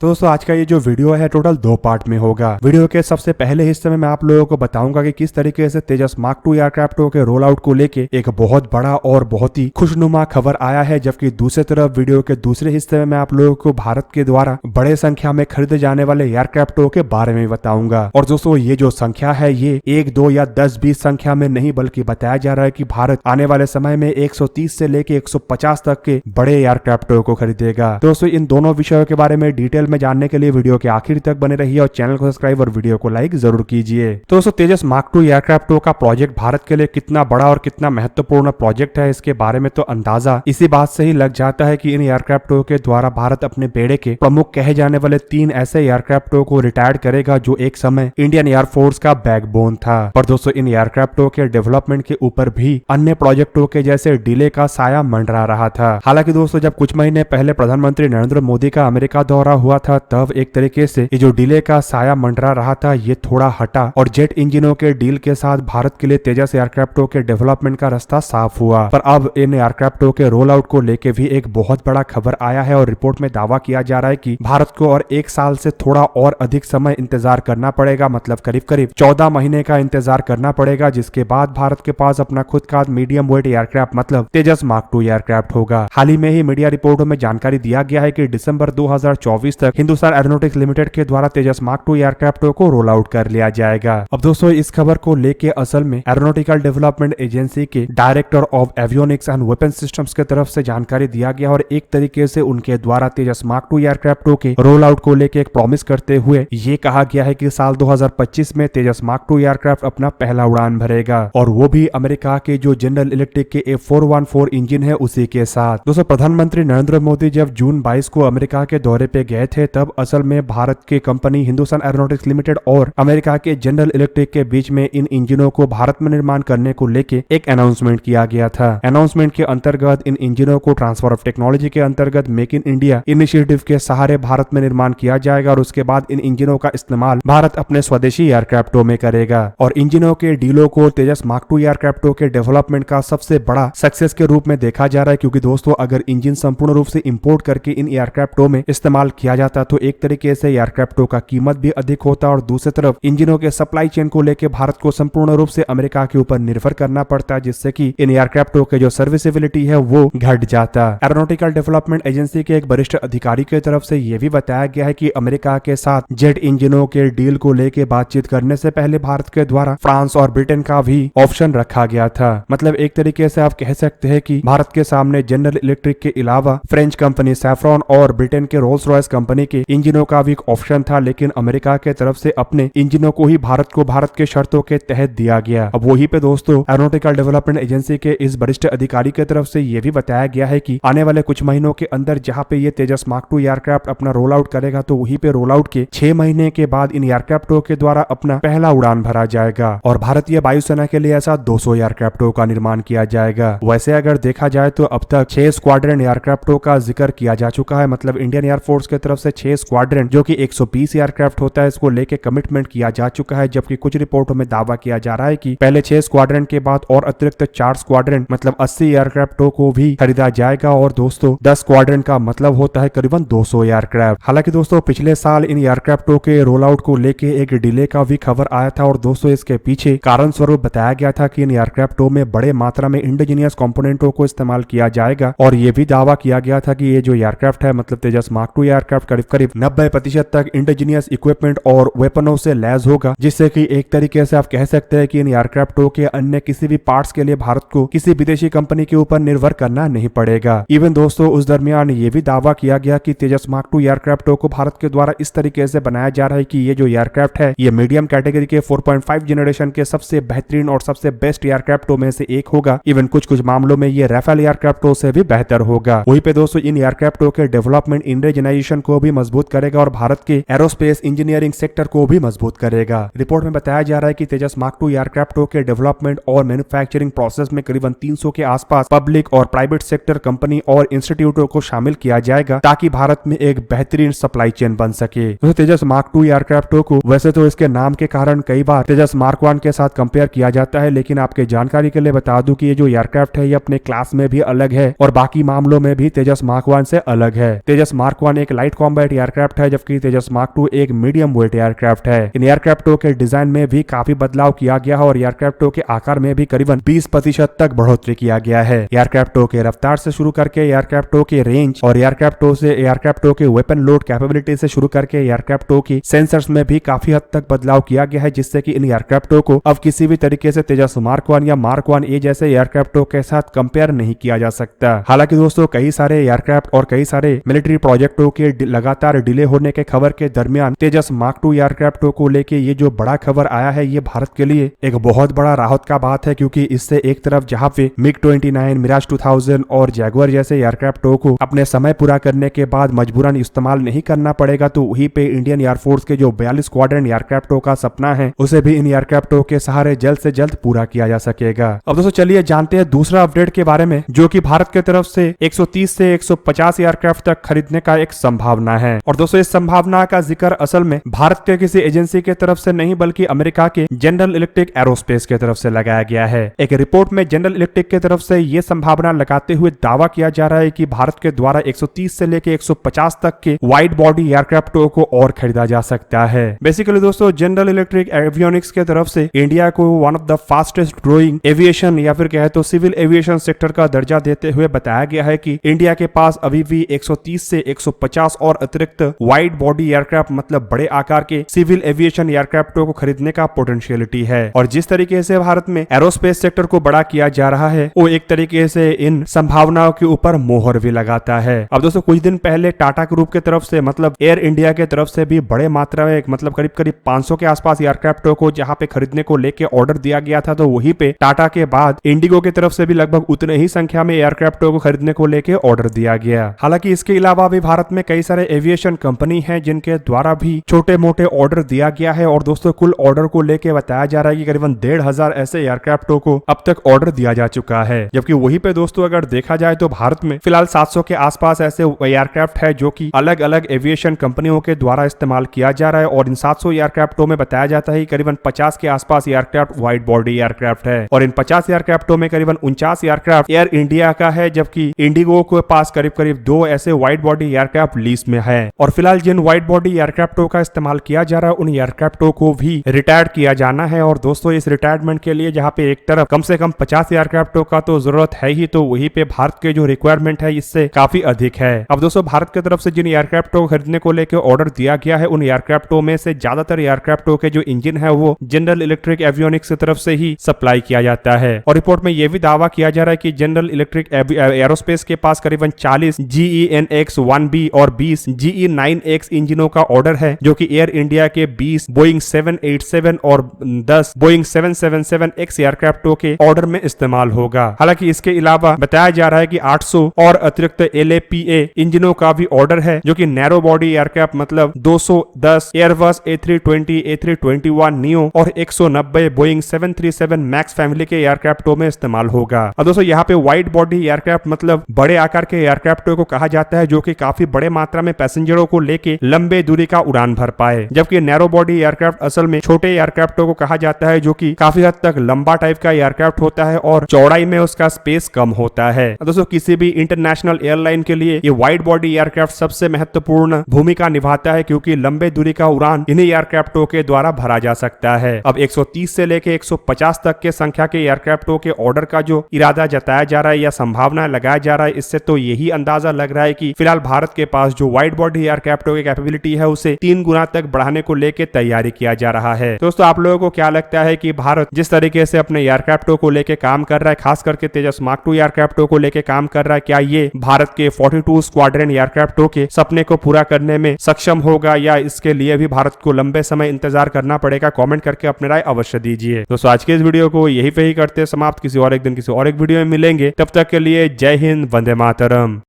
तो दोस्तों आज का ये जो वीडियो है टोटल 2 पार्ट में होगा। वीडियो के सबसे पहले हिस्से में मैं आप लोगों को बताऊंगा कि किस तरीके से तेजस मार्क 2 एयरक्राफ्टों के रोल आउट को लेके एक बहुत बड़ा और बहुत ही खुशनुमा खबर आया है, जबकि दूसरी तरफ वीडियो के दूसरे हिस्से में मैं आप लोगों को भारत के द्वारा बड़े संख्या में खरीदे जाने वाले एयरक्राफ्टों के बारे में बताऊंगा। और दोस्तों ये जो संख्या है ये 1, 2 या 10, 20 संख्या में नहीं, बल्कि बताया जा रहा है कि भारत आने वाले समय में 130 से लेके 150 तक के बड़े एयरक्राफ्टों को खरीदेगा। दोस्तों इन दोनों विषयों के बारे में डिटेल में जानने के लिए वीडियो के आखिर तक बने रहिए और चैनल को सब्सक्राइब और वीडियो को लाइक जरूर कीजिए। तो दोस्तों तेजस मार्क 2 एयरक्राफ्टों का प्रोजेक्ट भारत के लिए कितना बड़ा और कितना महत्वपूर्ण प्रोजेक्ट है, इसके बारे में तो अंदाजा इसी बात से ही लग जाता है कि इन एयरक्राफ्टों के द्वारा भारत अपने बेड़े के प्रमुख कहे जाने वाले 3 ऐसे एयरक्राफ्टों को रिटायर्ड करेगा जो एक समय इंडियन एयरफोर्स का बैकबोन था। पर दोस्तों इन एयरक्राफ्टों के डेवलपमेंट के ऊपर भी अन्य प्रोजेक्टों के जैसे डिले का साया मंडरा रहा था। हालांकि दोस्तों जब कुछ महीने पहले प्रधानमंत्री नरेंद्र मोदी का अमेरिका दौरा हुआ था, तब एक तरीके से ये जो डिले का साया मंडरा रहा था ये थोड़ा हटा और जेट इंजनों के डील के साथ भारत के लिए तेजस एयरक्राफ्टों के डेवलपमेंट का रास्ता साफ हुआ। पर अब इन एयरक्राफ्टों के रोल आउट को लेके भी एक बहुत बड़ा खबर आया है और रिपोर्ट में दावा किया जा रहा है कि भारत को और 1 साल से थोड़ा और अधिक समय इंतजार करना पड़ेगा, मतलब करीब 14 महीने का इंतजार करना पड़ेगा, जिसके बाद भारत के पास अपना खुद का मीडियम वेट एयरक्राफ्ट मतलब तेजस मार्क 2 एयरक्राफ्ट होगा। हाल ही में ही मीडिया रिपोर्टों में जानकारी दिया गया है कि दिसंबर 2024 तक हिंदुस्तान एरोनॉटिक्स लिमिटेड के द्वारा तेजस मार्क 2 एयरक्राफ्टों को रोल आउट कर लिया जाएगा। अब दोस्तों इस खबर को लेके असल में एरोनॉटिकल डेवलपमेंट एजेंसी के director of avionics and weapon systems के तरफ से जानकारी दिया गया और एक तरीके से उनके द्वारा तेजस मार्क 2 एयरक्राफ्टों के रोल आउट को लेके एक प्रॉमिस करते हुए ये कहा गया है कि साल 2025 में तेजस मार्क 2 एयरक्राफ्ट अपना पहला उड़ान भरेगा, और वो भी अमेरिका के जो जनरल इलेक्ट्रिक के A414 इंजन है उसी के साथ। दोस्तों प्रधानमंत्री नरेंद्र मोदी जब जून 22 को अमेरिका के दौरे पे गए थे, तब असल में भारत की कंपनी हिंदुस्तान एरोनॉटिक्स लिमिटेड और अमेरिका के जनरल इलेक्ट्रिक के बीच में इन इंजनों को भारत में निर्माण करने को लेके एक अनाउंसमेंट किया गया था। अनाउंसमेंट के अंतर्गत इन इंजनों को ट्रांसफर ऑफ टेक्नोलॉजी के अंतर्गत मेक इन इंडिया इनिशिएटिव के सहारे भारत में निर्माण किया जाएगा और उसके बाद इन इंजनों का इस्तेमाल भारत अपने स्वदेशी एयरक्राफ्टों में करेगा। और इंजनों के डीलों को तेजस मार्क 2 एयरक्राफ्टों के डेवलपमेंट का सबसे बड़ा सक्सेस के रूप में देखा जा रहा है, क्योंकि दोस्तों अगर इंजन संपूर्ण रूप से इंपोर्ट करके इन एयरक्राफ्टों में इस्तेमाल किया जाता तो एक तरीके से एयरक्राफ्टों का कीमत भी अधिक होता और दूसरी तरफ इंजनों के सप्लाई चेन को लेकर भारत को संपूर्ण रूप से अमेरिका के ऊपर निर्भर करना पड़ता, जिससे कि इन एयरक्राफ्टों के जो सर्विसेबिलिटी है वो घट जाता। एरोनॉटिकल डेवलपमेंट एजेंसी के एक वरिष्ठ अधिकारी की तरफ से यह भी बताया गया है कि अमेरिका के साथ जेट इंजनों के डील को लेकर बातचीत करने से पहले भारत के द्वारा फ्रांस और ब्रिटेन का भी ऑप्शन रखा गया था। मतलब एक तरीके से आप कह सकते हैं कि भारत के सामने जनरल इलेक्ट्रिक के अलावा फ्रेंच कंपनी सैफ्रॉन और ब्रिटेन के रोल्स रॉयस कंपनी के इंजनों का भी एक ऑप्शन था, लेकिन अमेरिका के तरफ से अपने इंजनों को ही भारत को भारत के शर्तों के तहत दिया गया। अब वहीं पे दोस्तों एरोनॉटिकल डेवलपमेंट एजेंसी के इस वरिष्ठ अधिकारी की तरफ से यह भी बताया गया है कि आने वाले कुछ महीनों के अंदर जहां पे ये तेजस मार्क 2 एयरक्राफ्ट अपना रोल आउट करेगा, तो वहीं पे रोल आउट के 6 महीने के बाद इन एयरक्राफ्टों के द्वारा अपना पहला उड़ान भरा जाएगा और भारतीय वायुसेना के लिए ऐसा 200 एयरक्राफ्टों का निर्माण किया जाएगा। वैसे अगर देखा जाए तो अब तक 6 स्क्वाड्रन एयरक्राफ्टों का जिक्र किया जा चुका है, मतलब इंडियन एयरफोर्स की तरफ से 6 स्क्वाड्रन जो कि 120 एयरक्राफ्ट होता है इसको लेके कमिटमेंट किया जा चुका है, जबकि कुछ रिपोर्टों में दावा किया जा रहा है कि पहले 6 स्क्वाड्रन के बाद और अतिरिक्त 4 स्क्वाड्रन मतलब 80 एयरक्राफ्टों को भी खरीदा जाएगा और दोस्तों 10 स्क्वाड्रन का मतलब होता है करीबन 200 एयरक्राफ्ट। हालांकि दोस्तों पिछले साल इन एयरक्राफ्टों के रोल आउट को लेके एक डिले का भी खबर आया था और दोस्तों इसके पीछे कारण स्वरूप बताया गया था कि इन एयरक्राफ्टों में बड़े मात्रा में इंडिजीनियस कंपोनेंटों को इस्तेमाल किया जाएगा और ये भी दावा किया गया था कि ये जो एयरक्राफ्ट है मतलब तेजस मार्क 2 एयरक्राफ्ट करीब 90% तक इंडिजीनियस इक्विपमेंट और वेपनों से लैस होगा, जिससे कि एक तरीके से आप कह सकते हैं कि इन एयरक्राफ्टों के अन्य किसी भी पार्ट्स के लिए भारत को किसी विदेशी कंपनी के ऊपर निर्भर करना नहीं पड़ेगा। इवन दोस्तों उस दरमियान ये भी दावा किया गया कि तेजस मार्क 2 एयरक्राफ्टों को भारत के द्वारा इस तरीके से बनाया जा रहा है कि ये जो एयरक्राफ्ट है ये मीडियम कैटेगरी के 4.5 जनरेशन के सबसे बेहतरीन और सबसे बेस्ट एयरक्राफ्टों में से एक होगा। इवन कुछ मामलों में ये राफेल एयरक्राफ्टों से भी बेहतर होगा। वहीं पे दोस्तों इन एयरक्राफ्टों के डेवलपमेंट इंडिजीनाइजेशन को भी मजबूत करेगा और भारत के एरोस्पेस इंजीनियरिंग सेक्टर को भी मजबूत करेगा। रिपोर्ट में बताया जा रहा है कि तेजस मार्क 2 एयरक्राफ्टों के डेवलपमेंट और मैन्युफैक्चरिंग प्रोसेस में करीबन 300 के आसपास पब्लिक और प्राइवेट सेक्टर कंपनी और इंस्टीट्यूटों को शामिल किया जाएगा ताकि भारत में एक बेहतरीन सप्लाई चेन बन सके। तो तेजस मार्क 2 एयरक्राफ्टों को वैसे तो इसके नाम के कारण कई बार तेजस मार्क 1 के साथ कंपेयर किया जाता है, लेकिन आपके जानकारी के लिए बता दूं कि ये जो एयरक्राफ्ट है ये अपने क्लास में भी अलग है और बाकी मामलों में भी तेजस मार्क 1 से अलग है। तेजस मार्क 1 एक लाइट कॉम्बैट एयरक्राफ्ट है, जबकि तेजस मार्क II एक मीडियम वेट एयरक्राफ्ट है। इन एयरक्राफ्टों के डिजाइन में भी काफी बदलाव किया गया है और एयरक्राफ्टों के आकार में भी करीबन 20% तक बढ़ोतरी किया गया है। एयरक्राफ्टों के रफ्तार से शुरू करके एयरक्राफ्टों के रेंज और एयरक्राफ्टों के वेपन लोड कैपेबिलिटी से शुरू करके एयरक्राफ्टों की सेंसर्स में भी काफी हद तक बदलाव किया गया है, जिससे कि इन एयरक्राफ्टों को अब किसी भी तरीके से तेजस मार्क I या मार्क I-A जैसे एयरक्राफ्टों के साथ कंपेयर नहीं किया जा सकता। हालांकि दोस्तों कई सारे एयरक्राफ्ट और कई सारे मिलिट्री प्रोजेक्टों के लगातार डिले होने के खबर के दरमियान तेजस मार्क II एयरक्राफ्टों को लेके ये जो बड़ा खबर आया है, ये भारत के लिए एक बहुत बड़ा राहत का बात है, क्योंकि इससे एक तरफ जहां पे MiG-29, मिराज 2000 और जैगुआर जैसे एयरक्राफ्टों को अपने समय पूरा करने के बाद मजबूरन इस्तेमाल नहीं करना पड़ेगा, तो वहीं पे इंडियन एयरफोर्स के जो 42 स्क्वाड्रन एयरक्राफ्टों का सपना है, उसे भी इन एयरक्राफ्टों के सहारे जल्द से जल्द पूरा किया जा सकेगा। अब दोस्तों चलिए जानते हैं दूसरा अपडेट के बारे में, जो कि भारत की तरफ से 130 से 150 एयरक्राफ्ट तक खरीदने का एक संभावना है। और दोस्तों इस संभावना का जिक्र असल में भारत के किसी एजेंसी के तरफ से नहीं, बल्कि अमेरिका के जनरल इलेक्ट्रिक एरोस्पेस के तरफ से लगाया गया है। एक रिपोर्ट में जनरल इलेक्ट्रिक के तरफ से यह संभावना लगाते हुए दावा किया जा रहा है कि भारत के द्वारा 130 से लेकर 150 तक के वाइड बॉडी एयरक्राफ्टों को और खरीदा जा सकता है। बेसिकली दोस्तों जनरल इलेक्ट्रिक एवियोनिक्स के तरफ से इंडिया को one of the fastest growing aviation या फिर कहे तो सिविल एविएशन सेक्टर का दर्जा देते हुए बताया गया है कि इंडिया के पास अभी भी 130 से 150 और अतिरिक्त वाइड बॉडी एयरक्राफ्ट मतलब बड़े आकार के सिविल एविएशन एयरक्राफ्टों को खरीदने का पोटेंशियलिटी है। और जिस तरीके से भारत में एरोस्पेस सेक्टर को बड़ा किया जा रहा है, वो एक तरीके से इन संभावनाओं के ऊपर मोहर भी लगाता है। अब दोस्तों कुछ दिन पहले टाटा ग्रुप के तरफ से मतलब एयर इंडिया के तरफ से भी बड़े मात्रा में मतलब करीब 500 के आसपास एयरक्राफ्टों को जहां पे खरीदने को लेके ऑर्डर दिया गया था, तो वहीं पे टाटा के बाद इंडिगो की तरफ से भी लगभग उतने ही संख्या में एयरक्राफ्टों को खरीदने को लेके ऑर्डर दिया गया। हालांकि इसके अलावा भी भारत में कई सारे एविएशन कंपनी हैं जिनके द्वारा भी छोटे मोटे ऑर्डर दिया गया है। और दोस्तों कुल ऑर्डर को लेके बताया जा रहा है कि करीबन 1500 ऐसे एयरक्राफ्टों को अब तक ऑर्डर दिया जा चुका है। जबकि वहीं पे दोस्तों अगर देखा जाए तो भारत में फिलहाल 700 के आसपास ऐसे एयरक्राफ्ट है जो कि अलग अलग एविएशन कंपनियों के द्वारा इस्तेमाल किया जा रहा है। और इन 700 एयरक्राफ्टों में बताया जाता है करीबन 50 के आसपास एयरक्राफ्ट वाइड बॉडी एयरक्राफ्ट है। और इन 50 एयरक्राफ्टों में करीबन 49 एयरक्राफ्ट एयर इंडिया का है, जबकि इंडिगो के पास करीब 2 ऐसे वाइड बॉडी एयरक्राफ्ट लीज में है। और फिलहाल जिन वाइड बॉडी एयरक्राफ्टों का इस्तेमाल किया जा रहा है, उन एयरक्राफ्टों को भी रिटायर किया जाना है। और दोस्तों इस रिटायरमेंट के लिए जहां पे एक तरफ कम से कम 50 एयरक्राफ्टों का तो जरूरत है ही, तो वहीं पे भारत के जो रिक्वायरमेंट है इससे काफी अधिक है। अब दोस्तों भारत की तरफ से जिन एयरक्राफ्टों को खरीदने को लेकर ऑर्डर दिया गया है, उन एयरक्राफ्टों में से ज्यादातर एयरक्राफ्टों के जो इंजन है वो जनरल इलेक्ट्रिक एवियोनिक्स की तरफ से ही सप्लाई किया जाता है। और रिपोर्ट में यह भी दावा किया जा रहा है कि जनरल इलेक्ट्रिक एरोस्पेस के पास करीबन 40 GEnx-1B और 20 GE9X इंजनों का ऑर्डर है, जो कि एयर इंडिया के 20 बोइंग 787 और 10 बोइंग 777X एयरक्राफ्टों के ऑर्डर में इस्तेमाल होगा। हालांकि इसके अलावा बताया जा रहा है कि 800 और अतिरिक्त LAPA इंजनों का भी ऑर्डर है, जो कि नैरो बॉडी एयरक्राफ्ट मतलब 210 एयरबस A320, A321 नियो और 190 बोइंग 737 मैक्स फैमिली के एयरक्राफ्टों में इस्तेमाल होगा। अब दोस्तों यहाँ पे वाइड बॉडी एयरक्राफ्ट मतलब बड़े आकार के एयरक्राफ्टों को कहा जाता है, जो कि काफी बड़े मात्रा में पैसेंजरों को लेके लंबे दूरी का उड़ान भर पाए। जबकि नैरो बॉडी एयरक्राफ्ट असल में छोटे एयरक्राफ्टों को कहा जाता है, जो कि काफी हद तक लंबा टाइप का एयरक्राफ्ट होता है और चौड़ाई में उसका स्पेस कम होता है। दोस्तों किसी भी इंटरनेशनल एयरलाइन के लिए ये वाइड बॉडी एयरक्राफ्ट सबसे महत्वपूर्ण भूमिका निभाता है, क्योंकि लंबे दूरी का उड़ान इन्हीं एयरक्राफ्टों के द्वारा भरा जा सकता है। अब 130 से लेकर 150 तक के संख्या के एयरक्राफ्टों के ऑर्डर का जो इरादा जताया जा रहा है या संभावना लगाया जा रहा है, इससे तो यही अंदाजा लग रहा है कि फिलहाल भारत के पास जो वाइड बॉडी एयरक्राफ्टों की कैपेबिलिटी है उसे 3 गुना तक बढ़ाने को लेकर तैयारी किया जा रहा है। दोस्तों आप लोगों को क्या लगता है कि भारत जिस तरीके से अपने एयरक्राफ्टों को लेकर काम कर रहा है, खास करके तेजस मार्क II एयरक्राफ्टों को लेकर काम कर रहा है, क्या ये भारत के 42 स्क्वाड्रन एयरक्राफ्टों के सपने को पूरा करने में सक्षम होगा, या इसके लिए भी भारत को लंबे समय इंतजार करना पड़ेगा? कमेंट करके अपनी राय अवश्य दीजिए। दोस्तों आज के इस वीडियो को यही पे ही करते समाप्त। किसी और एक दिन किसी और एक वीडियो में मिलेंगे, तब तक के लिए जय हिंद, वंदे मातरम।